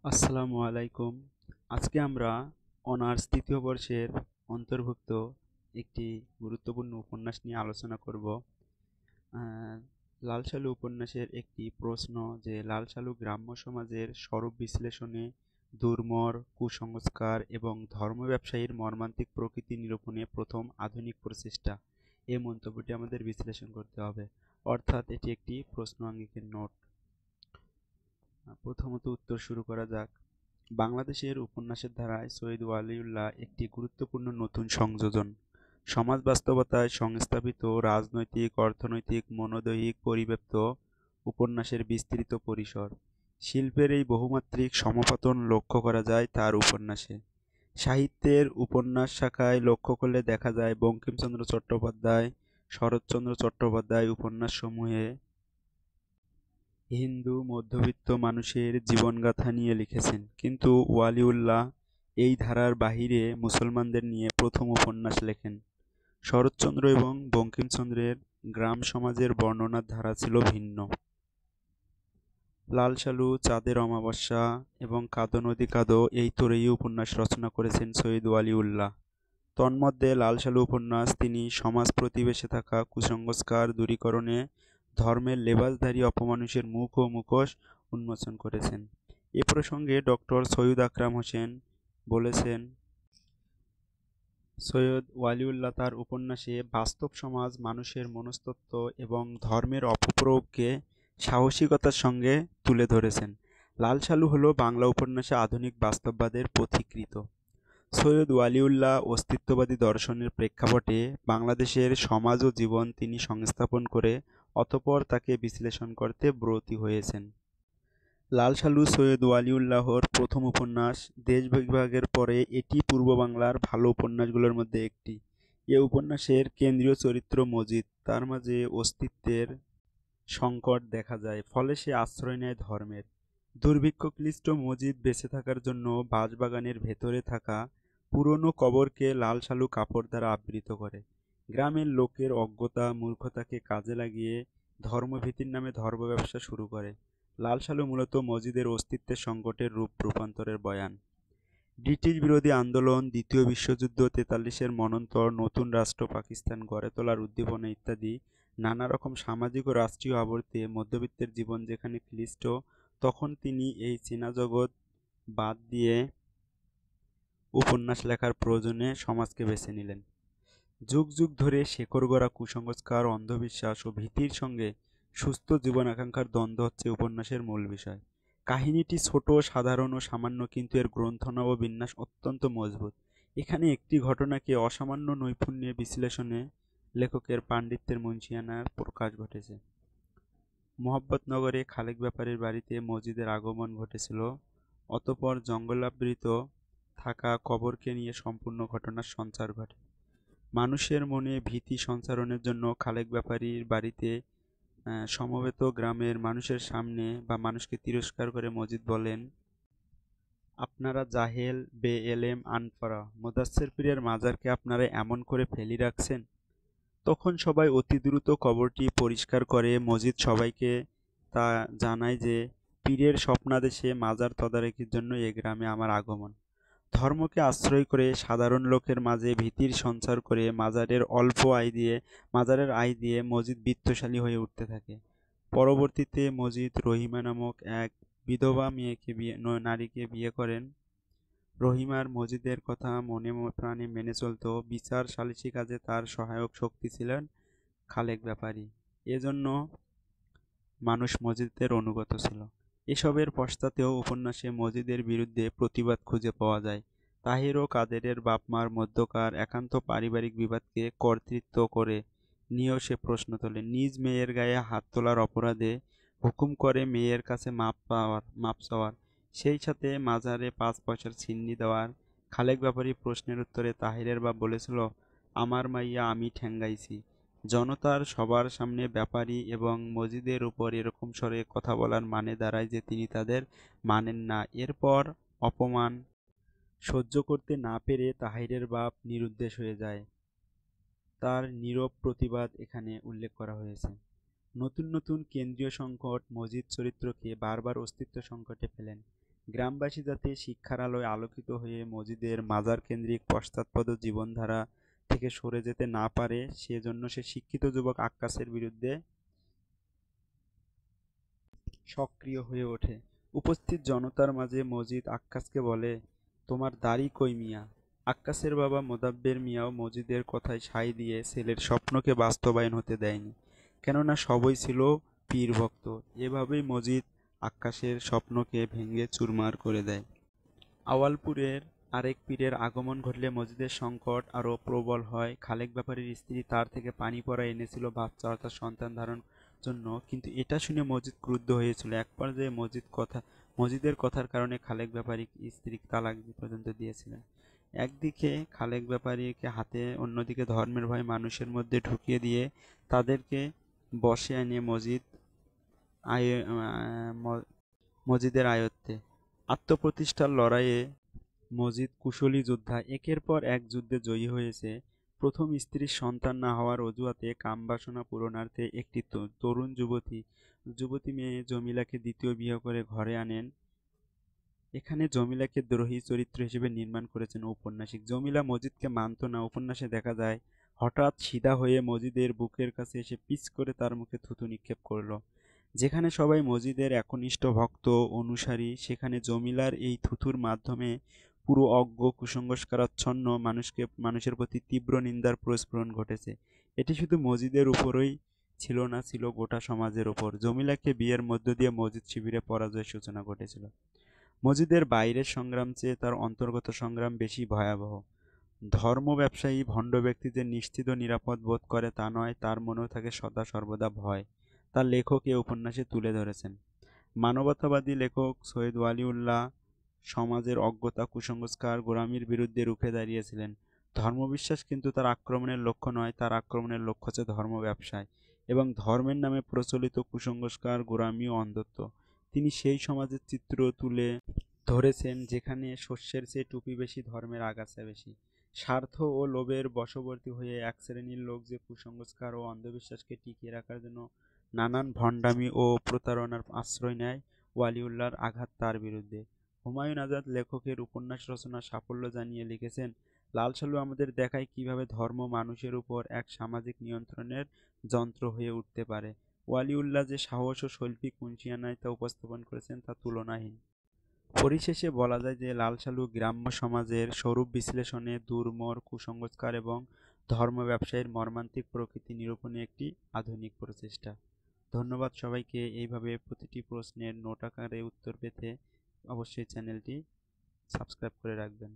আসসালামু আলাইকুম। আজকে আমরা অনার্স ৩য় বর্ষের অন্তর্ভুক্ত একটি গুরুত্বপূর্ণ উপন্যাস নিয়ে আলোচনা করব। আ লাল সালু উপন্যাসের একটি প্রশ্ন যে লাল সালু গ্রাম্য সমাজের স্বরূপ বিশ্লেষণে দুর্মর, কুসংস্কার এবং ধর্ম ব্যবসায়ীর মর্মান্তিক প্রকৃতি নিরূপণে প্রথম আধুনিক প্রচেষ্টা। এই মন্তব্যটি আমাদের বিশ্লেষণ করতে হবে। অর্থাৎ এটি একটি প্রশ্ন আঙ্গিকের নোট। প্রথমত উত্তর শুরু করা যাক। বাংলাদেশের উপন্যাসের ধারায় সৈয়দ ওয়ালিউল্লাহ একটি গুরুত্বপূর্ণ নতুন সংযোজন। সমাজ বাস্তবতায় সংস্থাপিত রাজনৈতিক, অর্থনৈতিক, মনোদৈহিক পরিব্যাপ্ত উপন্যাসের বিস্তৃত পরিসর। শিল্পের এই বহুমাত্রিক সমাপতন লক্ষ্য করা যায় তার উপন্যাসে। সাহিত্যের উপন্যাস শাখায় লক্ষ্য করলে দেখা যায় বঙ্কিমচন্দ্র চট্টোপাধ্যায়, শরৎচন্দ্র চট্টোপাধ্যায় উপন্যাসসমূহে হিন্দু মধ্যবিত্ত মানুষের জীবনগাথা নিয়ে লিখেছেন, কিন্তু ওয়ালিউল্লাহ এই ধারার বাহিরে মুসলমানদের নিয়ে প্রথম উপন্যাস লেখেন। শরৎচন্দ্র এবং বঙ্কিমচন্দ্রের গ্রাম সমাজের বর্ণনার ধারা ছিল ভিন্ন। লাল সালু, চাঁদের অমাবস্যা এবং কাঁদো নদী কাঁদো এই তোড়েই উপন্যাস রচনা করেছেন সৈয়দ ওয়ালিউল্লাহ। তন্মধ্যে লাল সালু উপন্যাস তিনি সমাজ প্রতিবেশে থাকা কুসংস্কার দূরীকরণে ধর্মের লেবাসধারী অপমানুষের মুখ ও মুখোশ উন্মোচন করেছেন। এ প্রসঙ্গে ডক্টর সৈয়দ আকরাম হোসেন বলেছেন, সৈয়দ ওয়ালিউল্লাহ তার উপন্যাসে বাস্তব সমাজ, মানুষের মনস্তত্ত্ব এবং ধর্মের অপপ্রয়োগকে সাহসিকতার সঙ্গে তুলে ধরেছেন। লাল সালু হল বাংলা উপন্যাসে আধুনিক বাস্তববাদের পথিকৃৎ। সৈয়দ ওয়ালিউল্লাহ অস্তিত্ববাদী দর্শনের প্রেক্ষাপটে বাংলাদেশের সমাজ ও জীবন তিনি সংস্থাপন করে অতঃপর তাকে বিশ্লেষণ করতে ব্রতী হয়েছেন। লাল সালু সৈয়দ ওয়ালিউল্লাহর প্রথম উপন্যাস। দেশ বিভাগের পরে এটি পূর্ব বাংলার ভালো উপন্যাসগুলোর মধ্যে একটি। এ উপন্যাসের কেন্দ্রীয় চরিত্র মজিদ, তার মাঝে অস্তিত্বের সংকট দেখা যায়, ফলে সে আশ্রয় নেয় ধর্মের। দুর্ভিক্ষক্লিষ্ট মজিদ বেঁচে থাকার জন্য বাঁশবাগানের ভেতরে থাকা পুরনো কবরকে লাল সালু কাপড় দ্বারা আবৃত করে। গ্রামের লোকের অজ্ঞতা, মূর্খতাকে কাজে লাগিয়ে ধর্মভীতির নামে ধর্ম ব্যবসা শুরু করে। লাল সালু মূলত মজিদের অস্তিত্বের সংকটের রূপ রূপান্তরের বয়ান। ব্রিটিশ বিরোধী আন্দোলন, দ্বিতীয় বিশ্বযুদ্ধ, ৪৩-এর মন্বন্তর, নতুন রাষ্ট্র পাকিস্তান গড়ে তোলার উদ্দীপনা ইত্যাদি নানা রকম সামাজিক ও রাষ্ট্রীয় আবর্তে মধ্যবিত্তের জীবন যেখানে ক্লিষ্ট, তখন তিনি এই চেনা জগৎ বাদ দিয়ে উপন্যাস লেখার প্রয়োজনে সমাজকে বেছে নিলেন। যুগ যুগ ধরে শেকড় গড়া কুসংস্কার, অন্ধবিশ্বাস ও ভীতির সঙ্গে সুস্থ জীবন আকাঙ্ক্ষার দ্বন্দ্ব হচ্ছে উপন্যাসের মূল বিষয়। কাহিনীটি ছোট, সাধারণ ও সামান্য, কিন্তু এর গ্রন্থনা ও বিন্যাস অত্যন্ত মজবুত। এখানে একটি ঘটনাকে অসামান্য নৈপুণ্যে বিশ্লেষণে লেখকের পাণ্ডিত্যের মুন্সিয়ানার প্রকাশ ঘটেছে। মোহাম্মদনগরে খালেক ব্যাপারীর বাড়িতে মজিদের আগমন ঘটেছিল, অতঃপর জঙ্গলাবৃত থাকা কবরকে নিয়ে সম্পূর্ণ ঘটনার সঞ্চার ঘটে। মানুষের মনে ভীতি সঞ্চারণের জন্য খালেক ব্যাপারীর বাড়িতে সমবেত গ্রামের মানুষের সামনে বা মানুষকে তিরস্কার করে মজিদ বলেন, আপনারা জাহেল, বে-এলেম, আনপড়া, মোদাচ্ছের পীরের মাজারকে আপনারা এমন করে ফেলি রাখছেন। তখন সবাই অতি দ্রুত কবরটি পরিষ্কার করে মজিদ সবাইকে তা জানায় যে পীরের স্বপ্নাদেশে মাজার তদারকির জন্য এ গ্রামে আমার আগমন। ধর্মকে আশ্রয় করে সাধারণ লোকের মাঝে ভীতির সঞ্চার করে মাজারের আয় দিয়ে মজিদ বিত্তশালী হয়ে উঠতে থাকে। পরবর্তীতে মজিদ রহিমা নামক এক বিধবা নারীকে বিয়ে করেন। রহিমার মজিদের কথা মনে প্রাণে মেনে চলত। বিচার সালিসি কাজে তার সহায়ক শক্তি ছিলেন খালেক ব্যাপারী। এজন্য মানুষ মজিদের অনুগত ছিল। এসবের পশ্চাতেও উপন্যাসে মজিদের বিরুদ্ধে প্রতিবাদ খুঁজে পাওয়া যায়। তাহির ও কাদেরের বাপ-মার মধ্যকার একান্ত পারিবারিক বিবাদকে কর্তৃত্ব করে নিয়েও সে প্রশ্ন তোলে। নিজ মেয়ের গায়ে হাত তোলার অপরাধে হুকুম করে মেয়ের কাছে মাপ চাওয়ার, সেই সাথে মাজারে ৫ পয়সার ছিন্নি দেওয়ার। খালেক ব্যাপারী প্রশ্নের উত্তরে তাহিরের বাপ বলেছিল, আমার মাইয়া আমি ঠ্যাঙ্গাইছি। জনতার সবার সামনে ব্যাপারী এবং মজিদের উপর এরকম স্বরে কথা বলার মানে দাঁড়ায় যে তিনি তাদের মানেন না। এরপর অপমান সহ্য করতে না পেরে তাহিরের বাপ নিরুদ্দেশ হয়ে যায়। তার নীরব প্রতিবাদ এখানে উল্লেখ করা হয়েছে। নতুন নতুন কেন্দ্রীয় সংকট মজিদ চরিত্রকে বারবার অস্তিত্ব সংকটে ফেলেন। গ্রামবাসী যাতে শিক্ষার আলোয় আলোকিত হয়ে মসজিদের মাজার কেন্দ্রিক পশ্চাৎপদ জীবনধারা থেকে সরে যেতে না পারে, সেজন্য সে শিক্ষিত যুবক আক্কাসের বিরুদ্ধে সক্রিয় হয়ে ওঠে। উপস্থিত জনতার মাঝে মজিদ আক্কাসকে বলে, তোমার দাড়ি কই মিয়া? আক্কাসের বাবা মোদাব্বের মিয়াও মজিদের কথায় সায় দিয়ে ছেলের স্বপ্নকে বাস্তবায়ন হতে দেয়নি, কেননা সবই ছিল পীর ভক্ত। এভাবেই মজিদ আক্কাসের স্বপ্নকে ভেঙে চুরমার করে দেয়। আওয়ালপুরের আরেক পীরের আগমন ঘটলে মসজিদের সংকট আরও প্রবল হয়। খালেক ব্যাপারীর স্ত্রী তার থেকে পানি পড়া এনেছিল বাচ্চা অর্থাৎ সন্তান ধারণ জন্য, কিন্তু এটা শুনে মসজিদ ক্রুদ্ধ হয়েছিল। এক পর্যায়ে মসজিদের কথার কারণে খালেক ব্যাপারী স্ত্রীকে তালাক পর্যন্ত দিয়েছিলেন। একদিকে খালেক ব্যাপারীকে হাতে, অন্যদিকে ধর্মের ভয় মানুষের মধ্যে ঢুকিয়ে দিয়ে তাদেরকে বশে এনে মসজিদের আয়ত্তে। আত্মপ্রতিষ্ঠার লড়াইয়ে মজিদ কুশলী যোদ্ধা, একের পর এক যুদ্ধে জয়ী হয়েছে। প্রথম স্ত্রীর সন্তান না হওয়ার অজুহাতে কামবাসনা পূরণার্থে একটি তরুণ যুবতী মেয়ে জমিলাকে দ্বিতীয় বিয়ে করে ঘরে আনেন। এখানে জমিলাকে দ্রোহী চরিত্র হিসেবে নির্মাণ করেছেন ঔপন্যাসিক। জমিলা মজিদকে মানত না। উপন্যাসে দেখা যায় হঠাৎ সিধা হয়ে মজিদের বুকের কাছে এসে পিচ করে তার মুখে থুতু নিক্ষেপ করল। যেখানে সবাই মজিদের একনিষ্ঠ ভক্ত অনুসারী, সেখানে জমিলার এই থুতুর মাধ্যমে পুরো অজ্ঞ কুসংস্কারাচ্ছন্ন মানুষের প্রতি তীব্র নিন্দার প্রস্ফুরণ ঘটেছে। এটি শুধু মজিদের উপরই ছিল না, ছিল গোটা সমাজের ওপর। জমিলাকে বিয়ের মধ্য দিয়ে মজিদ শিবিরে পরাজয়ের সূচনা ঘটেছিল। মজিদের বাইরের সংগ্রাম চেয়ে তার অন্তর্গত সংগ্রাম বেশি ভয়াবহ। ধর্ম ব্যবসায়ী ভণ্ড ব্যক্তি যে নিশ্চিত ও নিরাপদ বোধ করে তা নয়, তার মনেও থাকে সদা সর্বদা ভয়। তার লেখক এ উপন্যাসে তুলে ধরেছেন। মানবতাবাদী লেখক সৈয়দ ওয়ালিউল্লাহ সমাজের অজ্ঞতা, কুসংস্কার, গোঁড়ামির বিরুদ্ধে রুখে দাঁড়িয়েছিলেন। ধর্মবিশ্বাস কিন্তু তার আক্রমণের লক্ষ্য নয়, তার আক্রমণের লক্ষ্য হচ্ছে ধর্ম ব্যবসায় এবং ধর্মের নামে প্রচলিত কুসংস্কার, গোঁড়ামি ও অন্ধত্ব। তিনি সেই সমাজের চিত্র তুলে ধরেছেন যেখানে শস্যের চেয়ে টুপি বেশি, ধর্মের আগাছা বেশি। স্বার্থ ও লোভের বশবর্তী হয়ে এক শ্রেণীর লোক যে কুসংস্কার ও অন্ধবিশ্বাসকে টিকিয়ে রাখার জন্য নানান ভণ্ডামি ও প্রতারণার আশ্রয় নেয়, ওয়ালিউল্লাহর আঘাত তার বিরুদ্ধে। হুমায়ুন আজাদ লেখকের উপন্যাস রচনার সাফল্য জানিয়ে লিখেছেন, লাল সালু আমাদের দেখায় কিভাবে ধর্ম মানুষের উপর এক সামাজিক নিয়ন্ত্রণের যন্ত্র হয়ে উঠতে পারে। ওয়ালিউল্লাহ যে সাহস ও শৈল্পিক মুন্সিয়ানায় তা উপস্থাপন করেছেন তা তুলনাহীন। পরিশেষে বলা যায় যে লাল সালু গ্রাম্য সমাজের স্বরূপ বিশ্লেষণে দুর্মর কুসংস্কার এবং ধর্ম ব্যবসায়ের মর্মান্তিক প্রকৃতি নিরূপণে একটি আধুনিক প্রচেষ্টা। ধন্যবাদ সবাইকে। এইভাবে প্রতিটি প্রশ্নের নোট আকারে উত্তর পেতে অবশ্যই চ্যানেলটি সাবস্ক্রাইব করে রাখবেন।